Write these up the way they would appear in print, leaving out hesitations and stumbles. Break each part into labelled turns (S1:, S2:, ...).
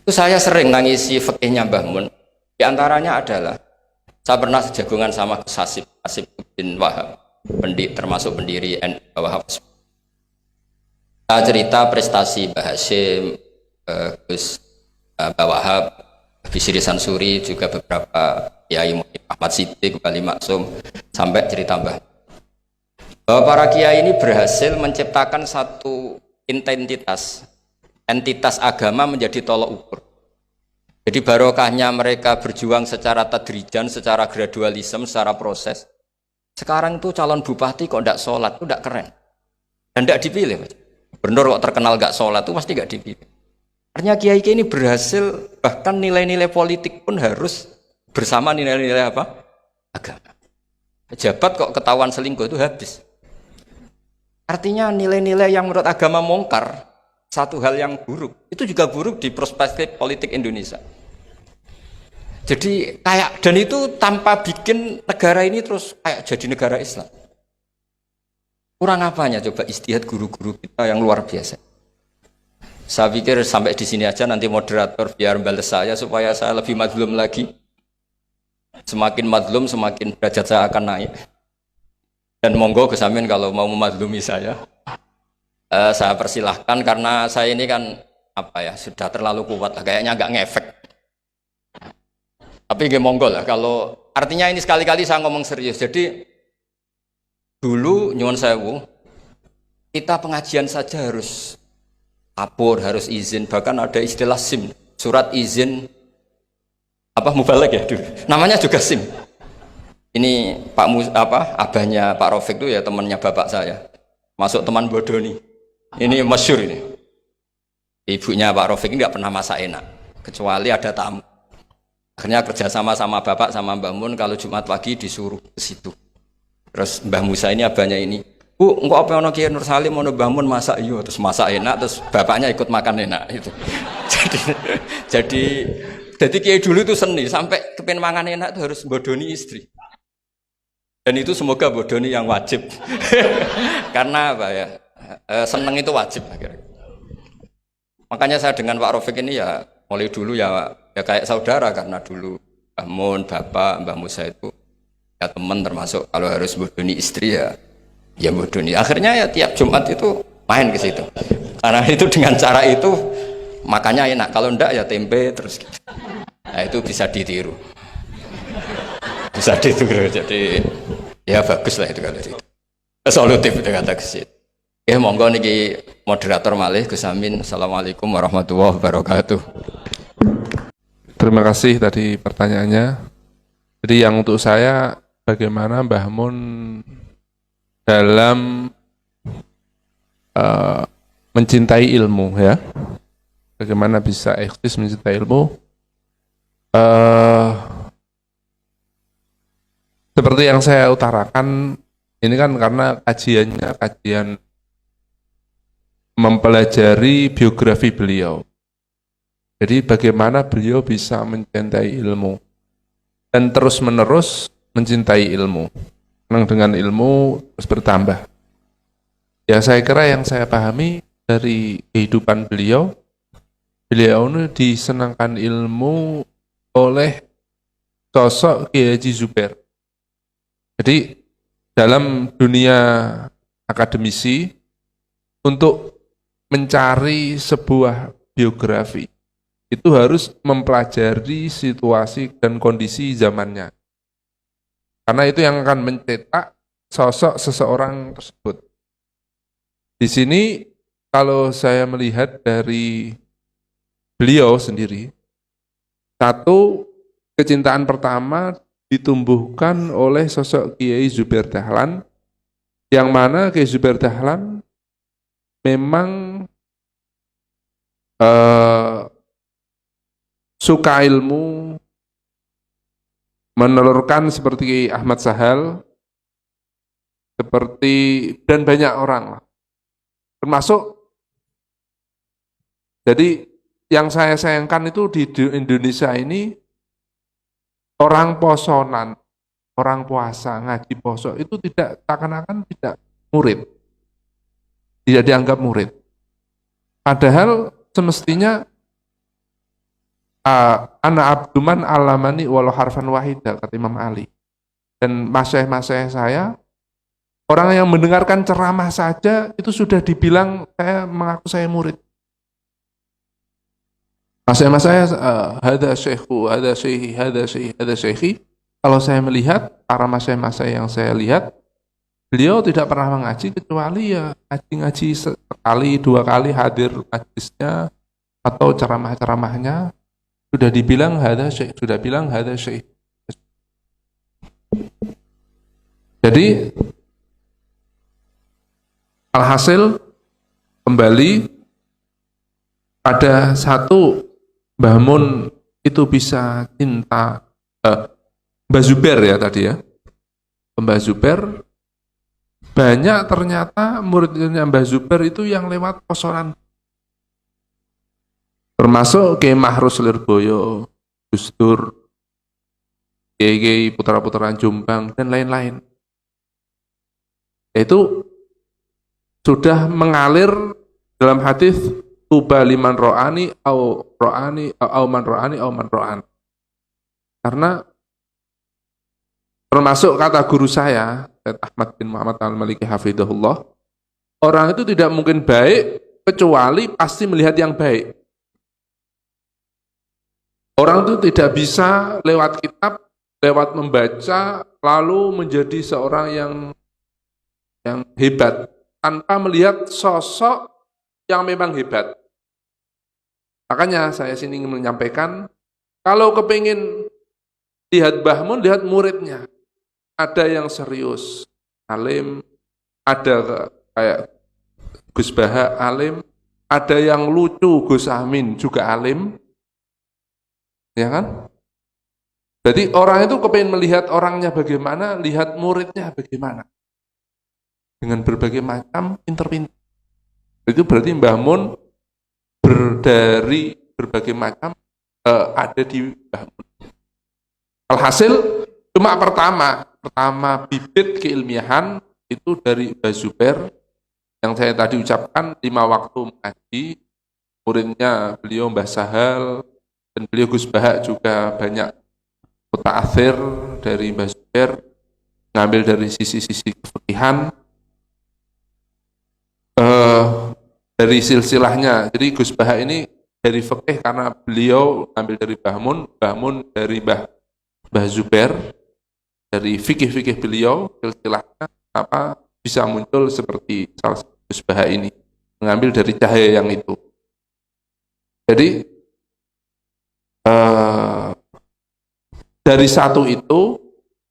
S1: Itu saya sering nangisi fikihnya Mbah Mun. Di antaranya adalah saya pernah sejagongan sama Gus Hasib bin Wahab, termasuk pendiri NU Wahab. Saya cerita prestasi Mbah Hasyim, Gus Mbah Wahab, Bisri Sansuri, juga beberapa Kiai Ahmad Siddiq, Wali Maksum, sampai cerita Mbah. Bahwa para kiai ini berhasil menciptakan satu entitas agama menjadi tolok ukur. Jadi barokahnya mereka berjuang secara tadrijan, secara gradualisme, secara proses. Sekarang itu calon bupati kok tidak sholat, itu tidak keren. Dan tidak dipilih. Gubernur kok terkenal nggak sholat, itu pasti nggak dipilih. Artinya kiai ini berhasil, bahkan nilai-nilai politik pun harus bersama nilai-nilai apa? Agama. Pejabat kok ketahuan selingkuh itu habis. Artinya nilai-nilai yang menurut agama mungkar, satu hal yang buruk, itu juga buruk di perspektif politik Indonesia. Jadi kayak, dan itu tanpa bikin negara ini terus kayak jadi negara Islam. Kurang apanya coba ijtihad guru-guru kita yang luar biasa. Saya pikir sampai di sini aja, nanti moderator biar balas saya supaya saya lebih madlum lagi. Semakin madlum semakin derajat saya akan naik. Dan monggo Gus Amin kalau mau memadlumi saya persilahkan, karena saya ini kan apa ya, sudah terlalu kuat lah, kayaknya nggak ngefek. Tapi nggak monggo lah, kalau artinya ini sekali-kali saya ngomong serius. Jadi dulu nyuwun sewu, kita pengajian saja harus lapor, harus izin, bahkan ada istilah SIM, surat izin apa mubalek ya dulu. Namanya juga SIM. Ini abahnya Pak Rafiq itu ya temannya bapak saya, masuk teman bodoh nih. Ini masyhur ini. Ibunya Pak Rafiq ini nggak pernah masak enak, kecuali ada tamu. Akhirnya kerjasama sama bapak sama Mbah Mun, kalau Jumat pagi disuruh ke situ. Terus Mbah Musa ini abahnya ini, Bu, engkau apa ono Kiai Nur Salim ono Mbah Mun masak, iya, terus masak enak, terus bapaknya ikut makan enak itu. jadi Kiai dulu itu seni, sampai kepen mangan enak itu harus bodoni istri. Dan itu semoga bodoni yang wajib. Karena apa ya, seneng itu wajib akhirnya. Makanya saya dengan Pak Rafiq ini ya mulai dulu ya kayak saudara, karena dulu Mbah Mun, Bapak, Mbah Musa itu ya teman, termasuk kalau harus bodoni istri ya bodoni. Akhirnya ya tiap Jumat itu main ke situ. Karena itu dengan cara itu makanya enak, kalau enggak ya tempe terus gitu. Nah itu bisa ditiru. Bisa ditiru, jadi ya bagus lah itu kalau itu. Solutif itu kata kesit. Oke, monggo niki moderator malih Gus Amin. Assalamualaikum warahmatullahi wabarakatuh.
S2: Terima kasih tadi pertanyaannya. Jadi yang untuk saya, bagaimana Mbah Mun dalam mencintai ilmu ya? Bagaimana bisa eksis mencintai ilmu? Seperti yang saya utarakan, ini kan karena kajian mempelajari biografi beliau. Jadi bagaimana beliau bisa mencintai ilmu dan terus-menerus mencintai ilmu. Senang dengan ilmu terus bertambah. Ya saya kira yang saya pahami dari kehidupan beliau ini disenangkan ilmu oleh sosok Kiai Haji Zubair. Jadi dalam dunia akademisi, untuk mencari sebuah biografi itu harus mempelajari situasi dan kondisi zamannya. Karena itu yang akan mencetak sosok seseorang tersebut. Di sini kalau saya melihat dari beliau sendiri, satu, kecintaan pertama ditumbuhkan oleh sosok Kiai Zubair Dahlan, yang mana Kiai Zubair Dahlan memang suka ilmu, menelurkan seperti Ahmad Sahal, seperti dan banyak orang lah. Termasuk, jadi yang saya sayangkan itu di Indonesia ini orang posonan, orang puasa, ngaji poso itu tidak, seakan-akan tidak murid, tidak dianggap murid. Padahal semestinya ana abduman alamani walau harfan wahida, kata Imam Ali. Dan masyayikh saya, orang yang mendengarkan ceramah saja itu sudah dibilang saya mengaku saya murid. Masyayikh saya, hada syekhu, hada syekhi, hada syekhi, hada syekhi. Kalau saya melihat para masyayikh yang saya lihat, beliau tidak pernah mengaji kecuali ya ngaji-ngaji sekali, 2 kali hadir majlisnya atau ceramah-ceramahnya sudah dibilang hada syekh, sudah bilang hada syekh. Jadi alhasil kembali ada satu Mbah Mun itu bisa cinta Mbah Zubair ya tadi ya. Mbah Zubair banyak ternyata muridnya Mbah Zubair itu yang lewat posonan. Termasuk Kiai Mahrus Lirboyo, Gus Dur, Kiai putra-putra Jombang dan lain-lain. Itu sudah mengalir dalam hadis tuba liman ro'ani au man ro'an. Karena termasuk kata guru saya, Syed Ahmad bin Muhammad Al-Maliki hafidhahullah, orang itu tidak mungkin baik kecuali pasti melihat yang baik. Orang itu tidak bisa lewat kitab, lewat membaca lalu menjadi seorang yang hebat tanpa melihat sosok yang memang hebat. Makanya saya sini ingin menyampaikan, kalau kepingin lihat Mbah Mun, lihat muridnya. Ada yang serius, alim, ada kayak Gus Baha alim, ada yang lucu, Gus Amin juga alim, ya kan? Jadi orang itu kepingin melihat orangnya bagaimana, lihat muridnya bagaimana. Dengan berbagai macam pinter-pinter. Itu berarti Mbah Mun dari berbagai macam ada di Mbah Mun. Alhasil cuma pertama bibit keilmiahan itu dari Mbah Zubair yang saya tadi ucapkan 5 waktu mengaji, muridnya beliau Mbah Sahal dan beliau Gus Bahak juga banyak mutaathir dari Mbah Zubair, ngambil dari sisi-sisi kefikihan. Dari silsilahnya, jadi Gus Bahak ini dari fikih karena beliau ambil dari Mbah Mun dari Mbah Zubair, dari fikih-fikih beliau silsilahnya apa bisa muncul seperti salah satu Gus Bahak ini mengambil dari cahaya yang itu. Jadi dari satu itu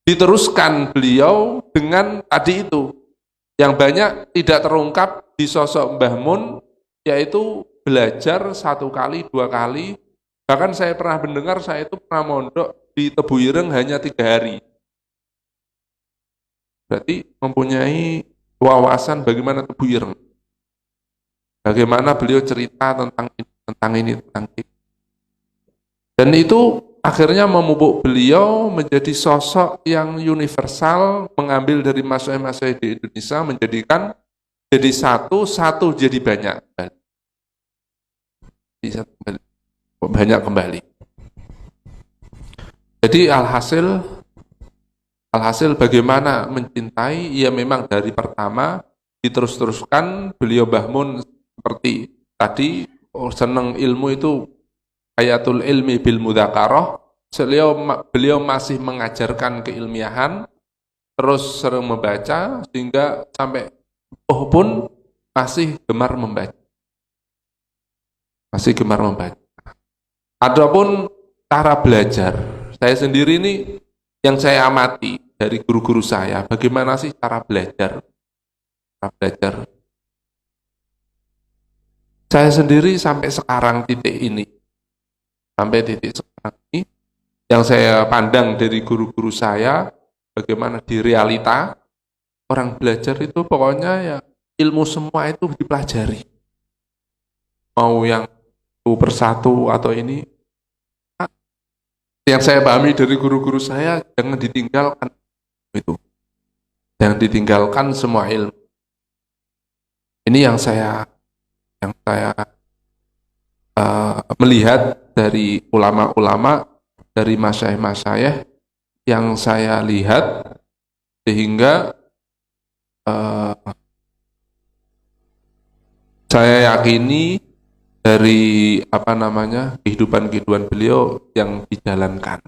S2: diteruskan beliau dengan tadi itu yang banyak tidak terungkap di sosok Mbah Mun, yaitu belajar 1 kali, 2 kali. Bahkan saya pernah mendengar, saya itu pernah mondok di Tebu Ireng hanya 3 hari. Berarti mempunyai wawasan bagaimana Tebu Ireng. Bagaimana beliau cerita tentang ini. Dan itu akhirnya memupuk beliau menjadi sosok yang universal, mengambil dari masyayikh di Indonesia, menjadikan jadi satu jadi banyak kembali. Jadi alhasil bagaimana mencintai, ya memang dari pertama diterus-teruskan. Beliau Mbah Mun seperti tadi, senang ilmu itu hayatul ilmi bil mudzakarah. Beliau masih mengajarkan keilmiahan, terus sering membaca sehingga sampai pun masih gemar membaca. Adapun cara belajar, saya sendiri ini yang saya amati dari guru-guru saya, bagaimana sih cara belajar? Saya sendiri sampai sekarang titik ini, yang saya pandang dari guru-guru saya, bagaimana di realita, orang belajar itu pokoknya ya ilmu semua itu dipelajari. Mau yang 1 atau ini. Yang saya pahami dari guru-guru saya, jangan ditinggalkan itu. Jangan ditinggalkan semua ilmu. Ini yang saya melihat dari ulama-ulama, dari masyayikh-masyayikh yang saya lihat, sehingga saya yakini dari kehidupan beliau yang dijalankan.